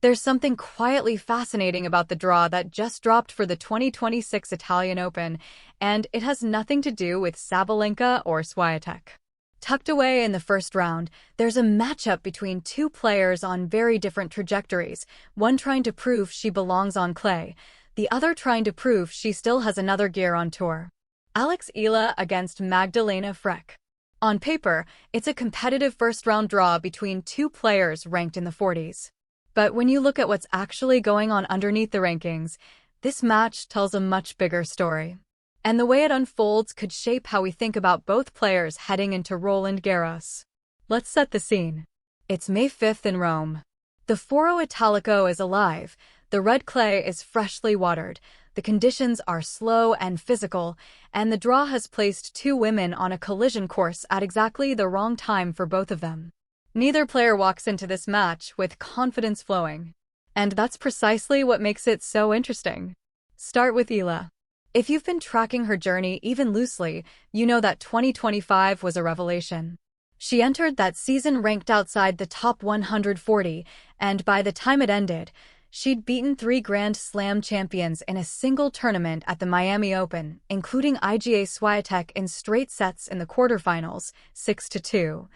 There's something quietly fascinating about the draw that just dropped for the 2026 Italian Open, and it has nothing to do with Sabalenka or Swiatek. Tucked away in the first round, there's a matchup between two players on very different trajectories, one trying to prove she belongs on clay, the other trying to prove she still has another gear on tour. Alex Eala against Magdalena Fręch. On paper, it's a competitive first-round draw between two players ranked in the 40s. But when you look at what's actually going on underneath the rankings, this match tells a much bigger story. And the way it unfolds could shape how we think about both players heading into Roland Garros. Let's set the scene. It's May 5th in Rome. The Foro Italico is alive, the red clay is freshly watered, the conditions are slow and physical, and the draw has placed two women on a collision course at exactly the wrong time for both of them. Neither player walks into this match with confidence flowing. And that's precisely what makes it so interesting. Start with Eala. If you've been tracking her journey even loosely, you know that 2025 was a revelation. She entered that season ranked outside the top 140, and by the time it ended, she'd beaten 3 Grand Slam champions in a single tournament at the Miami Open, including Iga Swiatek in straight sets in the quarterfinals, 6-2.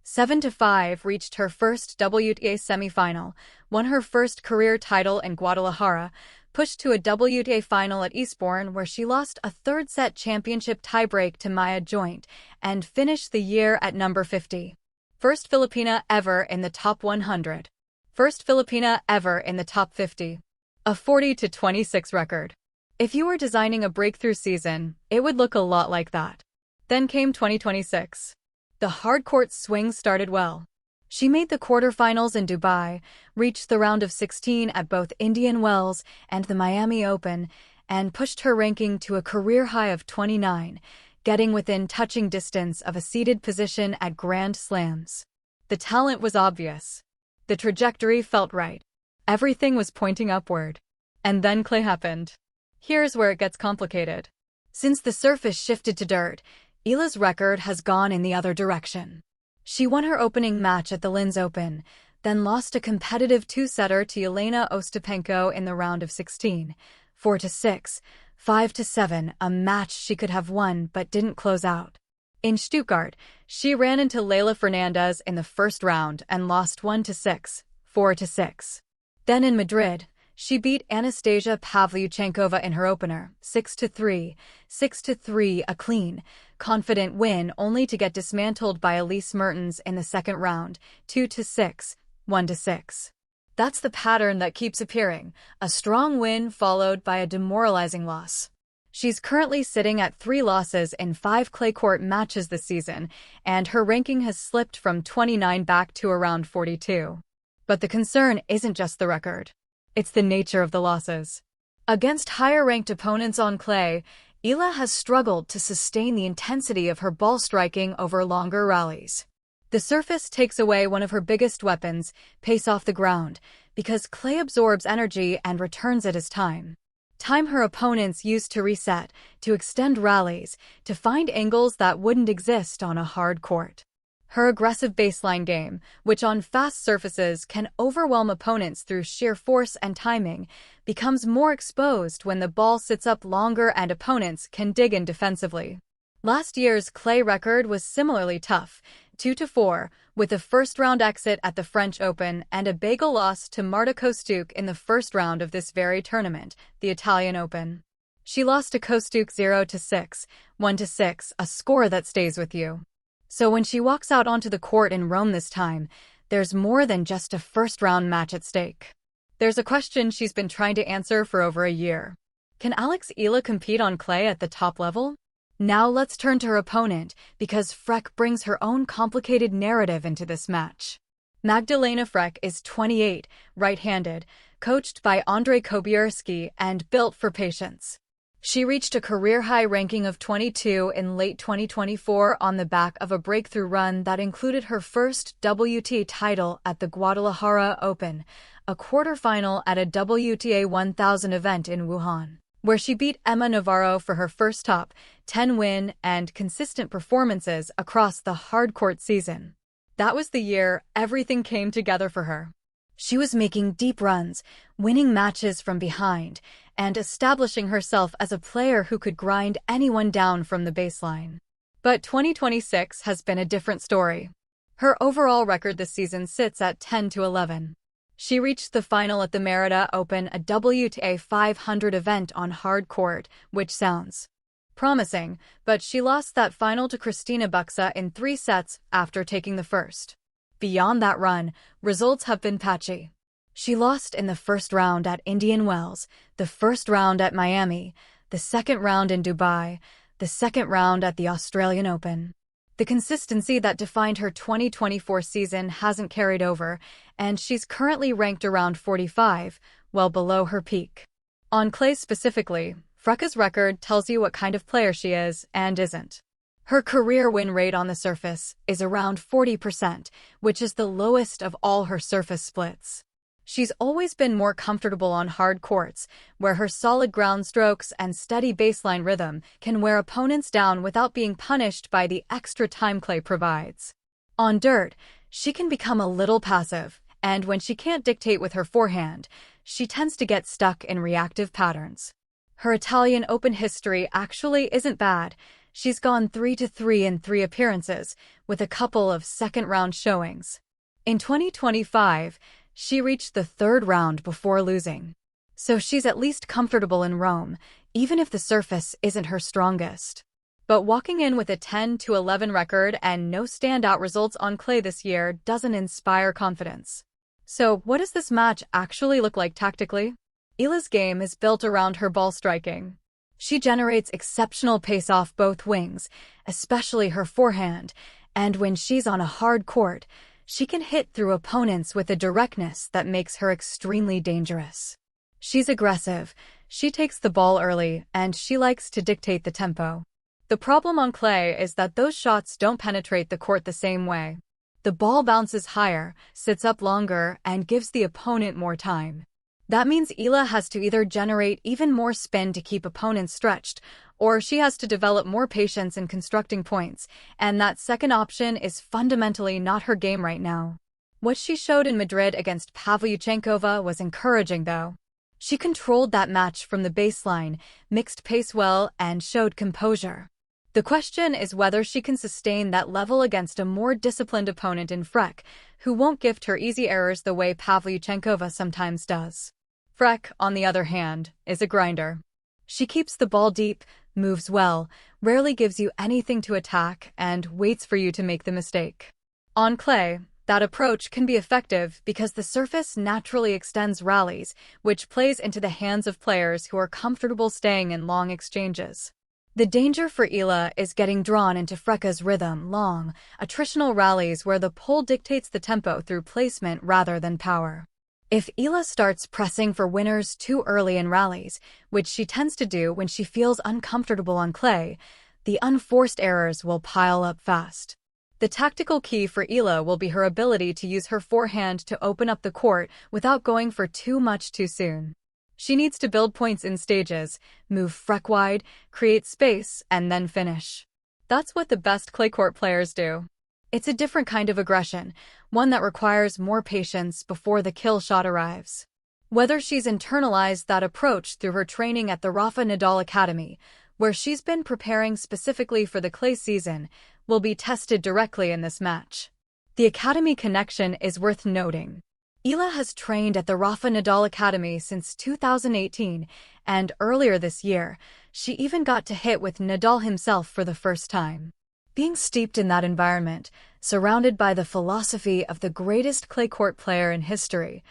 7-5 reached her first WTA semifinal, won her first career title in Guadalajara, pushed to a WTA final at Eastbourne where she lost a third-set championship tiebreak to Maya Joint, and finished the year at number 50. First Filipina ever in the top 100. First Filipina ever in the top 50. A 40-26 record. If you were designing a breakthrough season, it would look a lot like that. Then came 2026. The hard-court swing started well. She made the quarterfinals in Dubai, reached the round of 16 at both Indian Wells and the Miami Open, and pushed her ranking to a career high of 29, getting within touching distance of a seeded position at Grand Slams. The talent was obvious. The trajectory felt right. Everything was pointing upward. And then clay happened. Here's where it gets complicated. Since the surface shifted to dirt, Eala's record has gone in the other direction. She won her opening match at the Linz Open, then lost a competitive two-setter to Jelena Ostapenko in the round of 16, 4-6, 5-7, a match she could have won but didn't close out. In Stuttgart, she ran into Leylah Fernandez in the first round and lost 1-6, 4-6. Then in Madrid, she beat Anastasia Pavlyuchenkova in her opener, 6-3, 6-3, a clean, confident win only to get dismantled by Elise Mertens in the second round, 2-6, 1-6. That's the pattern that keeps appearing, a strong win followed by a demoralizing loss. She's currently sitting at 3 losses in 5 clay court matches this season, and her ranking has slipped from 29 back to around 42. But the concern isn't just the record. It's the nature of the losses. Against higher-ranked opponents on clay, Eala has struggled to sustain the intensity of her ball striking over longer rallies. The surface takes away one of her biggest weapons, pace off the ground, because clay absorbs energy and returns it as time. Time her opponents use to reset, to extend rallies, to find angles that wouldn't exist on a hard court. Her aggressive baseline game, which on fast surfaces can overwhelm opponents through sheer force and timing, becomes more exposed when the ball sits up longer and opponents can dig in defensively. Last year's clay record was similarly tough, 2-4, with a first-round exit at the French Open and a bagel loss to Marta Kostyuk in the first round of this very tournament, the Italian Open. She lost to Kostyuk 0-6, 1-6, a score that stays with you. So when she walks out onto the court in Rome this time, there's more than just a first-round match at stake. There's a question she's been trying to answer for over a year. Can Alex Eala compete on clay at the top level? Now let's turn to her opponent, because Frech brings her own complicated narrative into this match. Magdalena Fręch is 28, right-handed, coached by Andrzej Kobierski and built for patience. She reached a career-high ranking of 22 in late 2024 on the back of a breakthrough run that included her first WTA title at the Guadalajara Open, a quarterfinal at a WTA 1000 event in Wuhan, where she beat Emma Navarro for her first top 10 win and consistent performances across the hard-court season. That was the year everything came together for her. She was making deep runs, winning matches from behind, and establishing herself as a player who could grind anyone down from the baseline. But 2026 has been a different story. Her overall record this season sits at 10-11. She reached the final at the Magdalena Open, a WTA 500 event on hard court, which sounds promising, but she lost that final to Christina Buxa in 3 sets after taking the first. Beyond that run, results have been patchy. She lost in the first round at Indian Wells, the first round at Miami, the second round in Dubai, the second round at the Australian Open. The consistency that defined her 2024 season hasn't carried over, and she's currently ranked around 45, well below her peak. On clay specifically, Frech's record tells you what kind of player she is and isn't. Her career win rate on the surface is around 40%, which is the lowest of all her surface splits. She's always been more comfortable on hard courts, where her solid ground strokes and steady baseline rhythm can wear opponents down without being punished by the extra time clay provides. On dirt, she can become a little passive, and when she can't dictate with her forehand, she tends to get stuck in reactive patterns. Her Italian Open history actually isn't bad. She's gone 3-3 in 3 appearances, with a couple of second-round showings. In 2025, she reached the 3rd round before losing. So she's at least comfortable in Rome, even if the surface isn't her strongest. But walking in with a 10-11 record and no standout results on clay this year doesn't inspire confidence. So what does this match actually look like tactically? Eala's game is built around her ball striking. She generates exceptional pace off both wings, especially her forehand, and when she's on a hard court, she can hit through opponents with a directness that makes her extremely dangerous. She's aggressive, she takes the ball early, and she likes to dictate the tempo. The problem on clay is that those shots don't penetrate the court the same way. The ball bounces higher, sits up longer, and gives the opponent more time. That means Eala has to either generate even more spin to keep opponents stretched, or she has to develop more patience in constructing points, and that second option is fundamentally not her game right now. What she showed in Madrid against Pavlyuchenkova was encouraging, though. She controlled that match from the baseline, mixed pace well, and showed composure. The question is whether she can sustain that level against a more disciplined opponent in Frech, who won't gift her easy errors the way Pavlyuchenkova sometimes does. Frech, on the other hand, is a grinder. She keeps the ball deep, moves well, rarely gives you anything to attack, and waits for you to make the mistake. On clay, that approach can be effective because the surface naturally extends rallies, which plays into the hands of players who are comfortable staying in long exchanges. The danger for Eala is getting drawn into Frech's rhythm, long, attritional rallies where the pole dictates the tempo through placement rather than power. If Eala starts pressing for winners too early in rallies, which she tends to do when she feels uncomfortable on clay, the unforced errors will pile up fast. The tactical key for Eala will be her ability to use her forehand to open up the court without going for too much too soon. She needs to build points in stages, move Frech wide, create space, and then finish. That's what the best clay court players do. It's a different kind of aggression, one that requires more patience before the kill shot arrives. Whether she's internalized that approach through her training at the Rafa Nadal Academy, where she's been preparing specifically for the clay season, will be tested directly in this match. The Academy connection is worth noting. Eala has trained at the Rafa Nadal Academy since 2018, and earlier this year, she even got to hit with Nadal himself for the first time. Being steeped in that environment, surrounded by the philosophy of the greatest clay court player in history,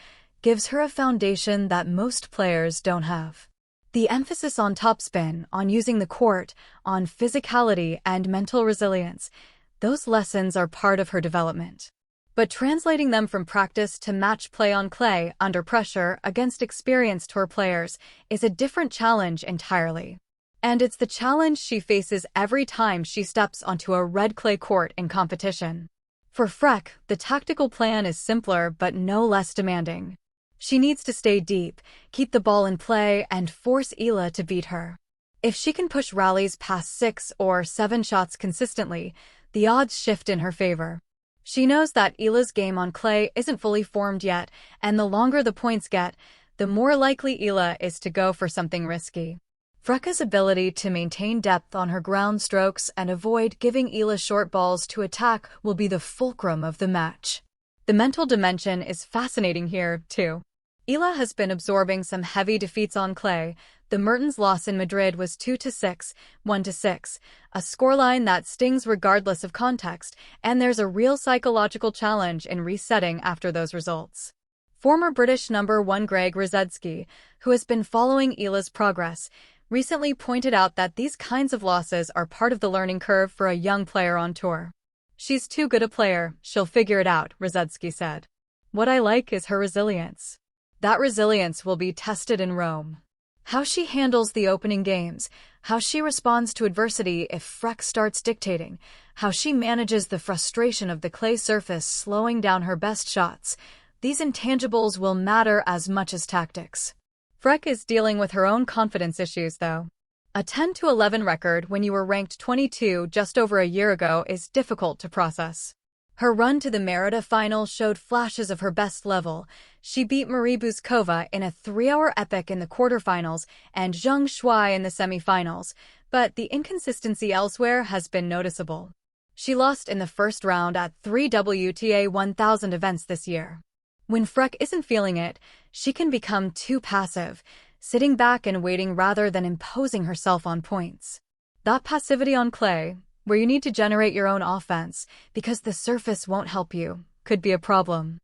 gives her a foundation that most players don't have. The emphasis on topspin, on using the court, on physicality and mental resilience, those lessons are part of her development. But translating them from practice to match play on clay under pressure against experienced tour players is a different challenge entirely. And it's the challenge she faces every time she steps onto a red clay court in competition. For Frech, the tactical plan is simpler but no less demanding. She needs to stay deep, keep the ball in play, and force Eala to beat her. If she can push rallies past 6 or 7 shots consistently, the odds shift in her favor. She knows that Eala's game on clay isn't fully formed yet, and the longer the points get, the more likely Eala is to go for something risky. Frech's ability to maintain depth on her ground strokes and avoid giving Eala short balls to attack will be the fulcrum of the match. The mental dimension is fascinating here, too. Eala has been absorbing some heavy defeats on clay. The Mertens' loss in Madrid was 2-6, 1-6, a scoreline that stings regardless of context, and there's a real psychological challenge in resetting after those results. Former British number 1 Greg Rosetsky, who has been following Eala's progress, recently pointed out that these kinds of losses are part of the learning curve for a young player on tour. "She's too good a player, she'll figure it out," Rosetsky said. "What I like is her resilience. That resilience will be tested in Rome. How she handles the opening games, how she responds to adversity if Frech starts dictating, how she manages the frustration of the clay surface slowing down her best shots. These intangibles will matter as much as tactics." Frech is dealing with her own confidence issues, though. A 10-11 record when you were ranked 22 just over a year ago is difficult to process. Her run to the Merida final showed flashes of her best level. She beat Marie Buzkova in a 3-hour epic in the quarterfinals and Zheng Shuai in the semifinals, but the inconsistency elsewhere has been noticeable. She lost in the first round at 3 WTA 1000 events this year. When Frech isn't feeling it, she can become too passive, sitting back and waiting rather than imposing herself on points. That passivity on clay, where you need to generate your own offense because the surface won't help you, could be a problem.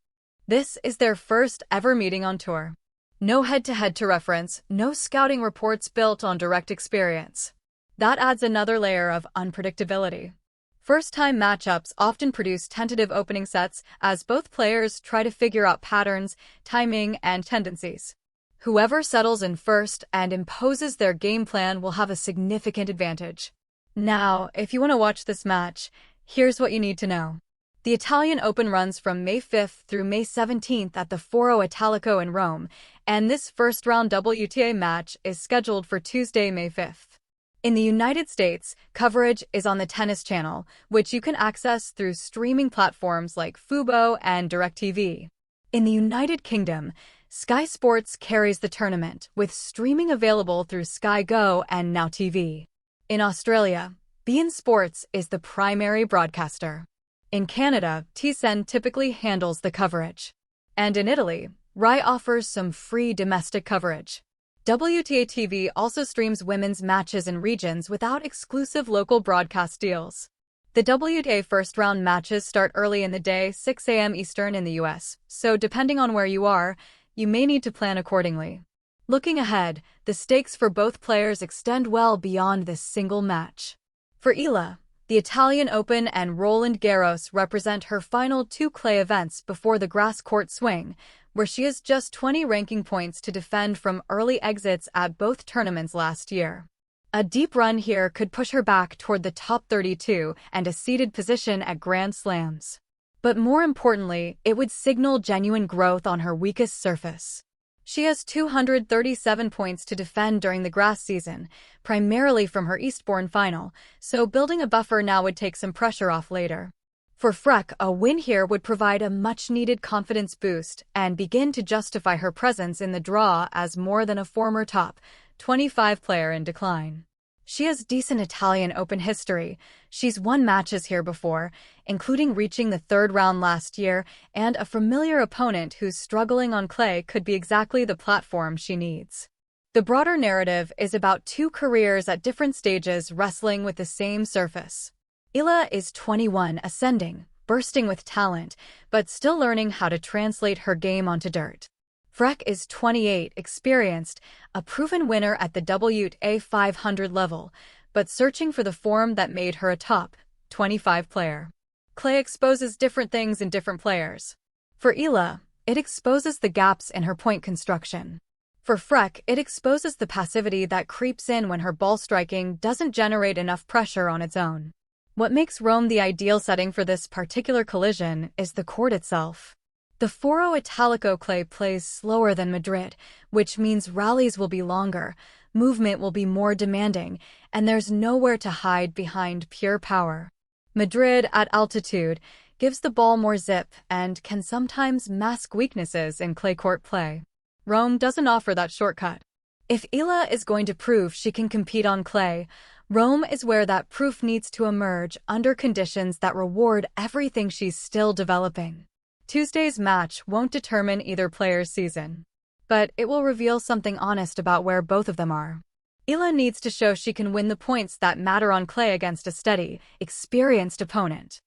This is their first ever meeting on tour. No head-to-head to reference, no scouting reports built on direct experience. That adds another layer of unpredictability. First-time matchups often produce tentative opening sets as both players try to figure out patterns, timing, and tendencies. Whoever settles in first and imposes their game plan will have a significant advantage. Now, if you want to watch this match, here's what you need to know. The Italian Open runs from May 5th through May 17th at the Foro Italico in Rome, and this first-round WTA match is scheduled for Tuesday, May 5th. In the United States, coverage is on the Tennis Channel, which you can access through streaming platforms like Fubo and DirecTV. In the United Kingdom, Sky Sports carries the tournament, with streaming available through Sky Go and Now TV. In Australia, beIN Sports is the primary broadcaster. In Canada, TSN typically handles the coverage. And in Italy, Rai offers some free domestic coverage. WTA TV also streams women's matches in regions without exclusive local broadcast deals. The WTA first-round matches start early in the day, 6 a.m. Eastern in the US, so depending on where you are, you may need to plan accordingly. Looking ahead, the stakes for both players extend well beyond this single match. For Eala, the Italian Open and Roland Garros represent her final 2 clay events before the grass court swing, where she has just 20 ranking points to defend from early exits at both tournaments last year. A deep run here could push her back toward the top 32 and a seeded position at Grand Slams. But more importantly, it would signal genuine growth on her weakest surface. She has 237 points to defend during the grass season, primarily from her Eastbourne final, so building a buffer now would take some pressure off later. For Frech, a win here would provide a much-needed confidence boost and begin to justify her presence in the draw as more than a former top 25 player in decline. She has decent Italian Open history. She's won matches here before, including reaching the 3rd round last year, and a familiar opponent who's struggling on clay could be exactly the platform she needs. The broader narrative is about 2 careers at different stages wrestling with the same surface. Eala is 21, ascending, bursting with talent, but still learning how to translate her game onto dirt. Frech is 28, experienced, a proven winner at the WTA 500 level, but searching for the form that made her a top 25 player. Clay exposes different things in different players. For Eala, it exposes the gaps in her point construction. For Frech, it exposes the passivity that creeps in when her ball striking doesn't generate enough pressure on its own. What makes Rome the ideal setting for this particular collision is the court itself. The Foro Italico clay plays slower than Madrid, which means rallies will be longer, movement will be more demanding, and there's nowhere to hide behind pure power. Madrid, at altitude, gives the ball more zip, and can sometimes mask weaknesses in clay court play. Rome doesn't offer that shortcut. If Eala is going to prove she can compete on clay, Rome is where that proof needs to emerge under conditions that reward everything she's still developing. Tuesday's match won't determine either player's season, but it will reveal something honest about where both of them are. Eala needs to show she can win the points that matter on clay against a steady, experienced opponent.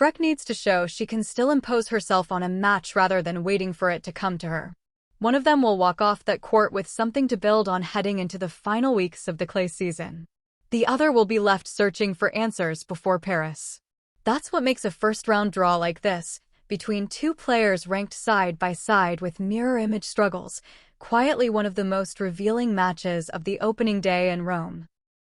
Frech needs to show she can still impose herself on a match rather than waiting for it to come to her. One of them will walk off that court with something to build on heading into the final weeks of the clay season. The other will be left searching for answers before Paris. That's what makes a first-round draw like this, between two players ranked side by side with mirror-image struggles, quietly one of the most revealing matches of the opening day in Rome.